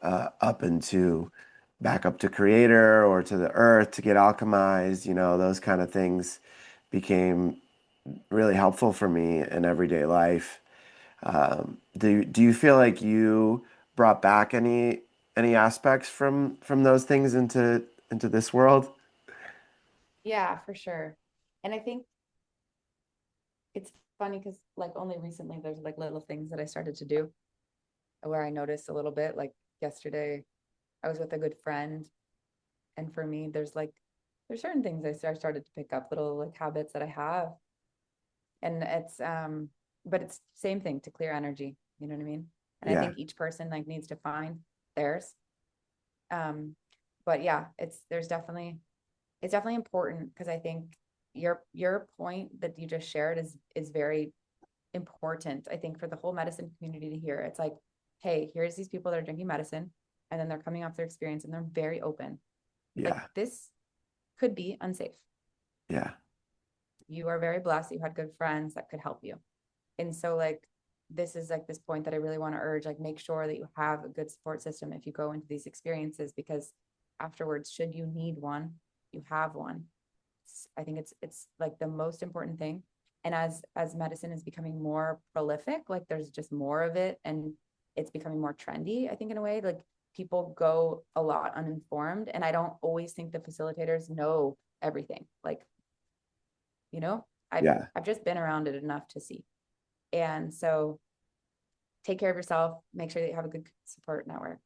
up into back up to creator or to the earth to get alchemized, those kind of things became really helpful for me in everyday life. Do you feel like you brought back any aspects from those things into this world? Yeah, for sure. And I think it's funny because like only recently there's like little things that I started to do where I noticed a little bit. Like yesterday, I was with a good friend, and for me, there's certain things I started to pick up, little like habits that I have, and but it's same thing, to clear energy. You know what I mean? And I Yeah, think each person like needs to find theirs. Um, but yeah, it's definitely important, because I think your point that you just shared is very important, I think, for the whole medicine community to hear. It's like, hey, here's these people that are drinking medicine, and then they're coming off their experience and they're very open. Like, yeah, this could be unsafe. yeah, You are very blessed. You had good friends that could help you. And so, like, this is like this point that I really want to urge, like, make sure that you have a good support system if you go into these experiences, because afterwards, should you need one, you have one. I think it's like the most important thing. And as medicine is becoming more prolific, like there's just more of it, and it's becoming more trendy, I think, in a way. Like, people go a lot uninformed, and I don't always think the facilitators know everything. Like, you know, I've yeah, I've just been around it enough to see. And so take care of yourself, make sure that you have a good support network,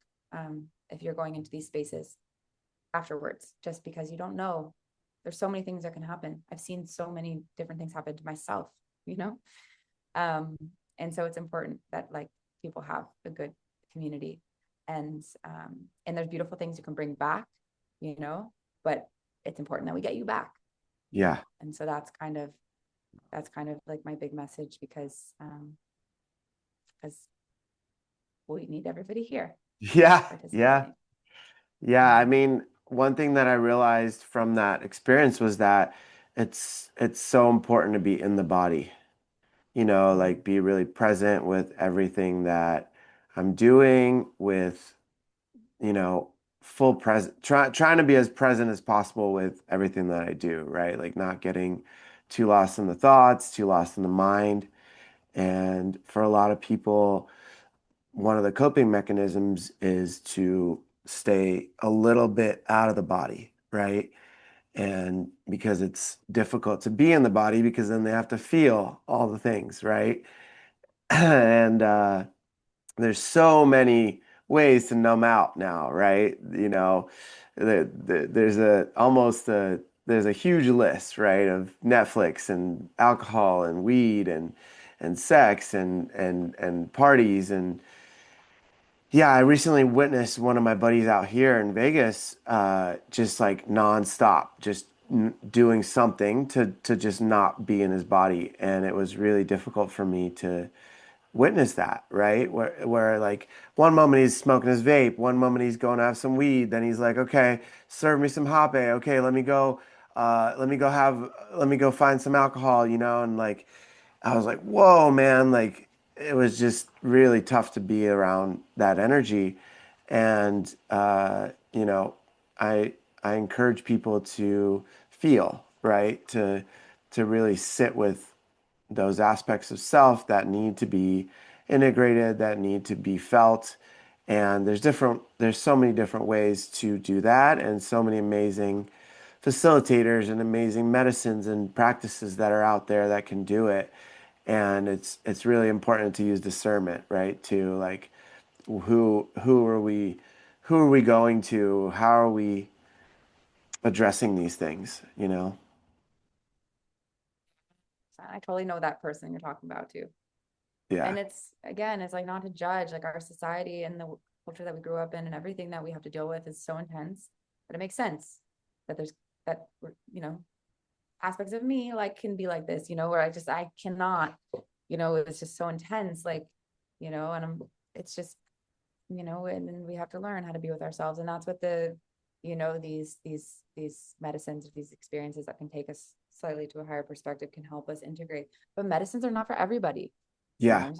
if you're going into these spaces afterwards, just because you don't know. There's so many things that can happen. I've seen so many different things happen to myself, you know? Um, and so it's important that like people have a good community. And there's beautiful things you can bring back, but it's important that we get you back. Yeah. And so that's kind of like my big message, because we need everybody here Yeah. Yeah. participating. Yeah. I Mhm. mean, one thing that I realized from that experience was that it's so important to be in the body, Mhm. like be really present with everything that I'm doing with, you know, full present, trying to be as present as possible with everything that I do, right? Like not getting too lost in the thoughts, too lost in the mind. And for a lot of people, one of the coping mechanisms is to stay a little bit out of the body, right? And because it's difficult to be in the body because then they have to feel all the things, right? And there's so many ways to numb out now, right? There's a huge list, right, of Netflix and alcohol and weed and sex and parties and yeah, I recently witnessed one of my buddies out here in Vegas, just like nonstop, just doing something to just not be in his body, and it was really difficult for me to witness that, right? Where like one moment he's smoking his vape, one moment he's going to have some weed, then he's like, okay, serve me some hape, okay, let me go find some alcohol, and like I was like, whoa, man, like it was just really tough to be around that energy. And I I encourage people to feel, right? To really sit with those aspects of self that need to be integrated, that need to be felt. And there's so many different ways to do that, and so many amazing facilitators and amazing medicines and practices that are out there that can do it. And it's really important to use discernment, right? To like who are we going to? How are we addressing these things, you know? I totally know that person you're talking about too. Yeah. And it's like not to judge, like our society and the culture that we grew up in and everything that we have to deal with is so intense, but it makes sense that there's that aspects of me like can be like this, where I cannot, it's just so intense, like, and it's just, and then we have to learn how to be with ourselves. And that's what these medicines, these experiences that can take us slightly to a higher perspective can help us integrate. But medicines are not for everybody. you Yeah. know,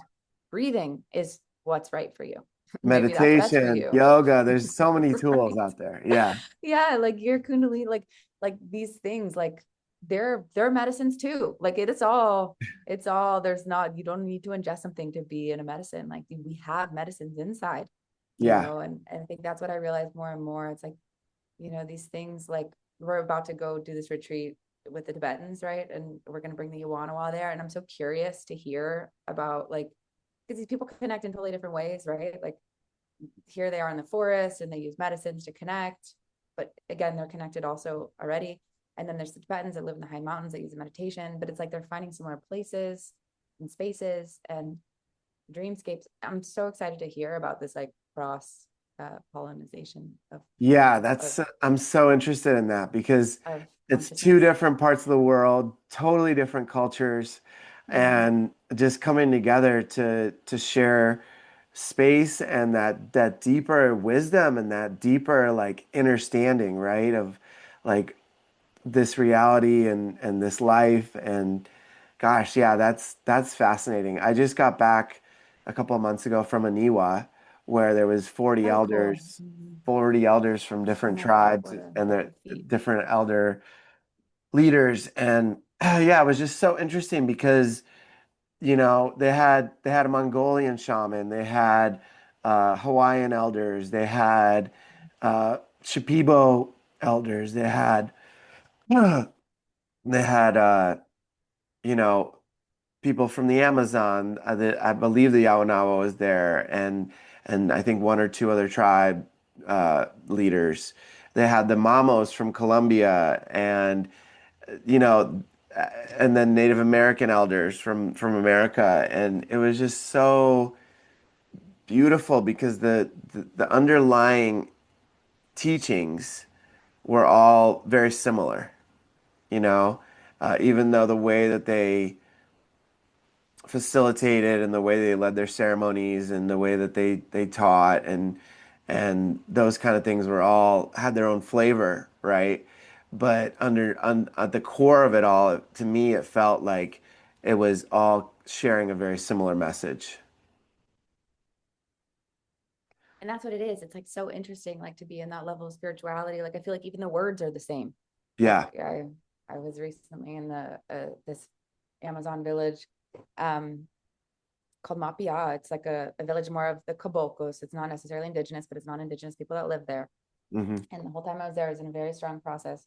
Breathing is what's right for you. Maybe that's best for Meditation, you. yoga, there's so many tools Right. out there. Yeah. Yeah, like your kundalini, like these things, like they're medicines too. Like it's all there's not, you don't need to ingest something to be in a medicine. Like we have medicines inside, Yeah. and I think that's what I realized more and more. It's like, these things, like we're about to go do this retreat with the Tibetans, right? And we're going to bring the Yawanawa there. And I'm so curious to hear about, like, because these people connect in totally different ways, right? Like here they are in the forest and they use medicines to connect, but again, they're connected also already. And then there's the Tibetans that live in the high mountains that use meditation, but it's like they're finding similar places and spaces and dreamscapes. I'm so excited to hear about this like cross pollination Yeah, of I'm so interested in that because of it's two consciousness. different parts of the world, totally different cultures, Mm-hmm. and just coming together to share space and that deeper wisdom and that deeper like understanding, right? Of like this reality and this life and gosh, yeah, that's fascinating. I just got back a couple of months ago from Aniwa where there was Oh, cool. 40 elders from Oh different my God, tribes what a and the feat. different elder leaders and yeah, it was just so interesting because they had a Mongolian shaman, they had Hawaiian elders, they had Shipibo elders, they had you know, people from the Amazon. I believe the Yawanawa was there, and I think one or two other tribe leaders. They had the Mamos from Colombia, and you know, and then Native American elders from America, and it was just so beautiful because the underlying teachings were all very similar, you know, even though the way that they facilitated and the way they led their ceremonies and the way that they taught and those kind of things were all had their own flavor, right? But at the core of it all, to me, it felt like it was all sharing a very similar message. And that's what it is. It's like so interesting, like to be in that level of spirituality. Like I feel like even the words are the same. Like Yeah. I was recently in the this Amazon village um called Mapia. It's like a village more of the Caboclos. It's not necessarily indigenous, but it's non-indigenous people that live there. Hmm. And the whole time I was there, I was in a very strong process.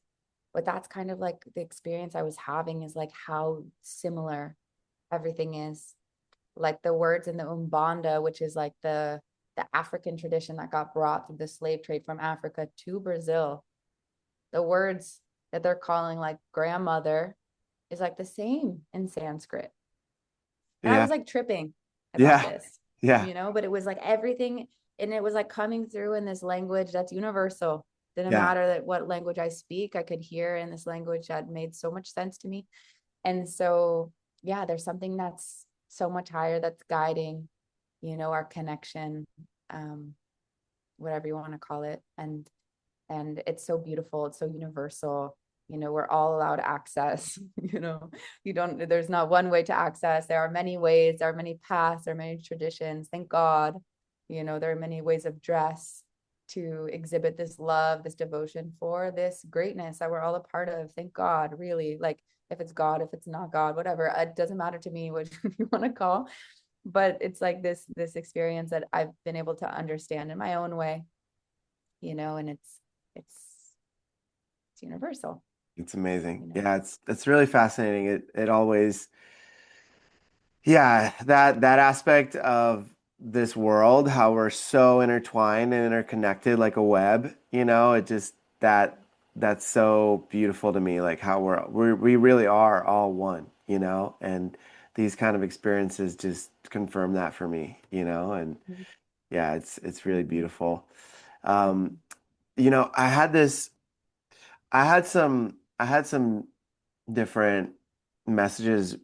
But that's kind of like the experience I was having is like how similar everything is. Like the words in the Umbanda, which is like the African tradition that got brought through the slave trade from Africa to Brazil. The words that they're calling like grandmother is like the same in Sanskrit. And I Yeah. was like tripping about Yeah. this, Yeah. but it was like everything, and it was like coming through in this language that's universal. Didn't Yeah. matter that what language I speak, I could hear in this language that made so much sense to me. And so, yeah, there's something that's so much higher that's guiding, our connection, um, whatever you want to call it. And it's so beautiful, it's so universal. We're all allowed access. You don't there's not one way to access. There are many ways, there are many paths, there are many traditions, thank God. There are many ways of dress to exhibit this love, this devotion for this greatness that we're all a part of, thank God. Really, like, if it's God, if it's not God, whatever, it doesn't matter to me what you want to call. But it's like this experience that I've been able to understand in my own way, and it's it's universal, It's amazing. you know. Yeah, it's really fascinating. It always, yeah, that aspect of this world, how we're so intertwined and interconnected like a web, it just that's so beautiful to me, like how we really are all one, and these kind of experiences just confirm that for me, and Mhm. yeah, it's really beautiful. Um, Mhm. I had this, I had some different messages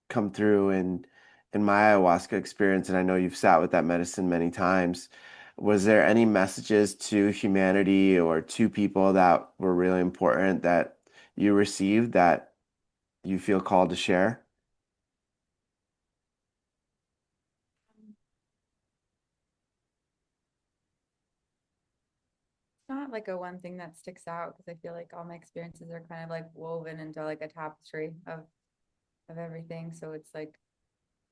come through in my ayahuasca experience, and I know you've sat with that medicine many times. Was there any messages to humanity or to people that were really important that you received that you feel called to share? It's not like a one thing that sticks out because I feel like all my experiences are kind of like woven into like a tapestry of everything. So it's like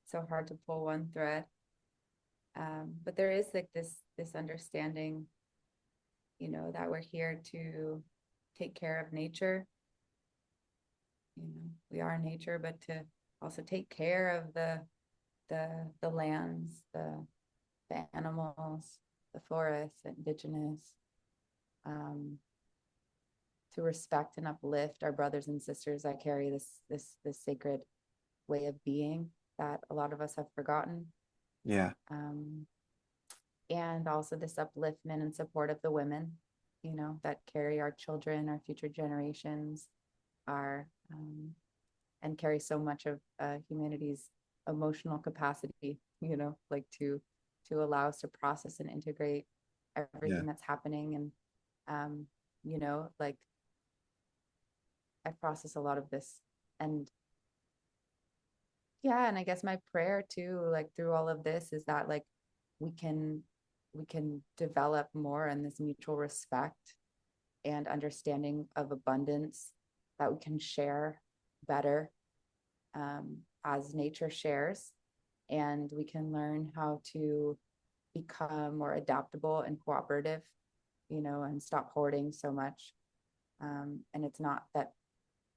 so hard to pull one thread. But there is like this understanding, that we're here to take care of nature. We are nature, but to also take care of the lands, the animals, the forests, the indigenous, um, to respect and uplift our brothers and sisters that carry this sacred way of being that a lot of us have forgotten. Yeah, Um, and also this upliftment and support of the women, that carry our children, our future generations, our and carry so much of humanity's emotional capacity, like to allow us to process and integrate yeah, everything that's happening. And like I process a lot of this. And yeah, and I guess my prayer too, like through all of this, is that like we can we can develop more in this mutual respect and understanding of abundance, that we can share better, as nature shares, and we can learn how to become more adaptable and cooperative, and stop hoarding so much. And it's not that,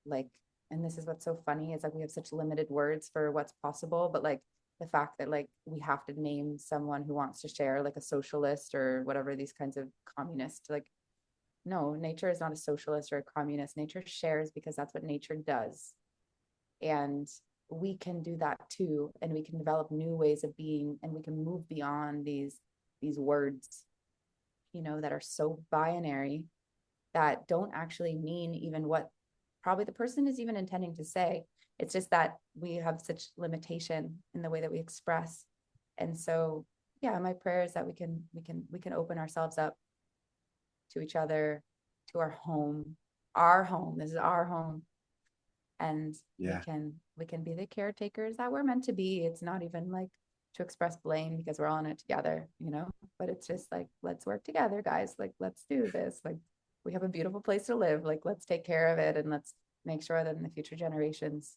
like, and this is what's so funny, is like we have such limited words for what's possible, but like the fact that like we have to name someone who wants to share, like a socialist or whatever, these kinds of communists, like, no, nature is not a socialist or a communist. Nature shares because that's what nature does. And we can do that too, and we can develop new ways of being, and we can move beyond these words, you know, that are so binary, that don't actually mean even what probably the person is even intending to say. It's just that we have such limitation in the way that we express. And so, yeah, my prayer is that we can open ourselves up to each other, to our home, our home. This is our home. And Yeah. we can be the caretakers that we're meant to be. It's not even like to express blame because we're all in it together, you know, but it's just like, let's work together, guys. Like, let's do this. Like, we have a beautiful place to live. Like, let's take care of it, and let's make sure that in the future generations,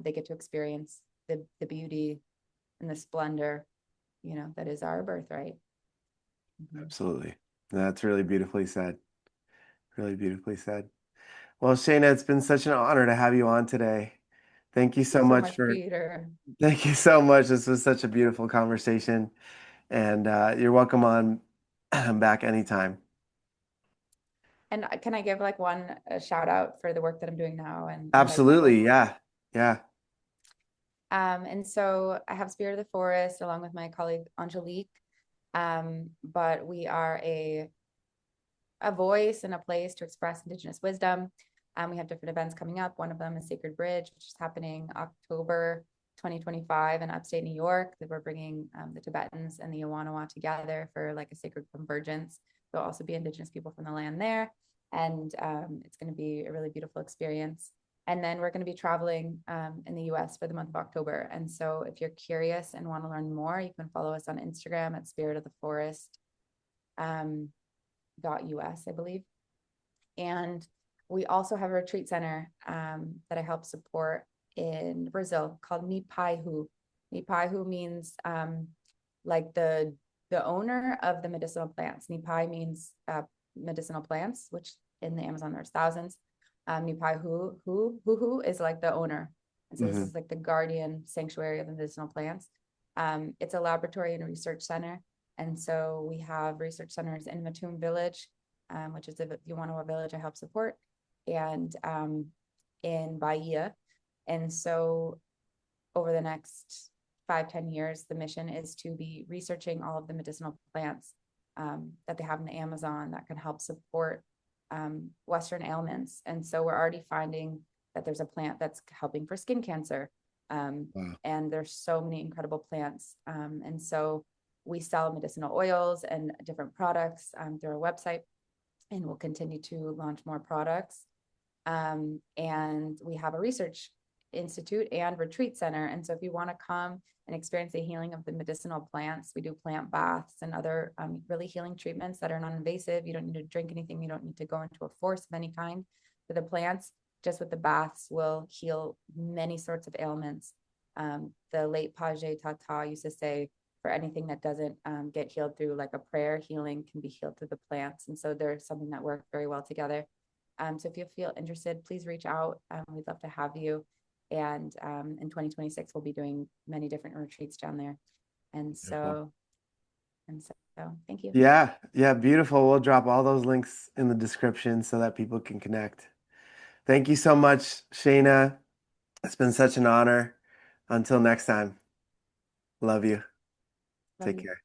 they get to experience the beauty and the splendor, you know, that is our birthright. Mm-hmm. Absolutely. That's really beautifully said. Really beautifully said. Well, Shaina, it's been such an honor to have you on today. Thank you Thank you so so much much, for, Peter. thank you so much. This was such a beautiful conversation, and you're welcome on back anytime. And can I give like one shout out for the work that I'm doing now and by Kambo? Absolutely. Yeah. Yeah. And so I have Spirit of the Forest along with my colleague Angelique. But we are a voice and a place to express Indigenous wisdom. We have different events coming up. One of them is Sacred Bridge, which is happening October 2025 in upstate New York. That we're bringing the Tibetans and the Yawanawa together for like a sacred convergence. There'll also be Indigenous people from the land there. And it's going to be a really beautiful experience. And then we're going to be traveling in the US for the month of October. And so if you're curious and want to learn more, you can follow us on Instagram at Spirit of the Forest. .us, I believe. And we also have a retreat center that I help support in Brazil called Nipaihu. Nipaihu means like the owner of the medicinal plants. Nipai means medicinal plants, which in the Amazon there's thousands. Nipaihu who is like the owner. And so this Hmm. is like the guardian sanctuary of the medicinal plants. It's a laboratory and research center. And so we have research centers in Mattoon Village, which is a Yawanawa village I help support, and in Bahia. And so over the next 5-10 years, the mission is to be researching all of the medicinal plants that they have in the Amazon that can help support Western ailments. And so we're already finding that there's a plant that's helping for skin cancer. Wow. And there's so many incredible plants. And so we sell medicinal oils and different products through our website, and we'll continue to launch more products. And we have a research institute and retreat center. And so if you want to come and experience the healing of the medicinal plants, we do plant baths and other really healing treatments that are non-invasive. You don't need to drink anything. You don't need to go into a force of any kind for the plants. Just with the baths will heal many sorts of ailments. The late Page Tata used to say, for anything that doesn't get healed through like a prayer, healing can be healed through the plants. And so there's something that works very well together. So if you feel interested, please reach out. We'd love to have you. And in 2026, we'll be doing many different retreats down there. And Beautiful. so, thank you. Yeah. Yeah. Beautiful. We'll drop all those links in the description so that people can connect. Thank you so much, Shaina. It's been such an honor. Until next time, love you. Love Take you. care.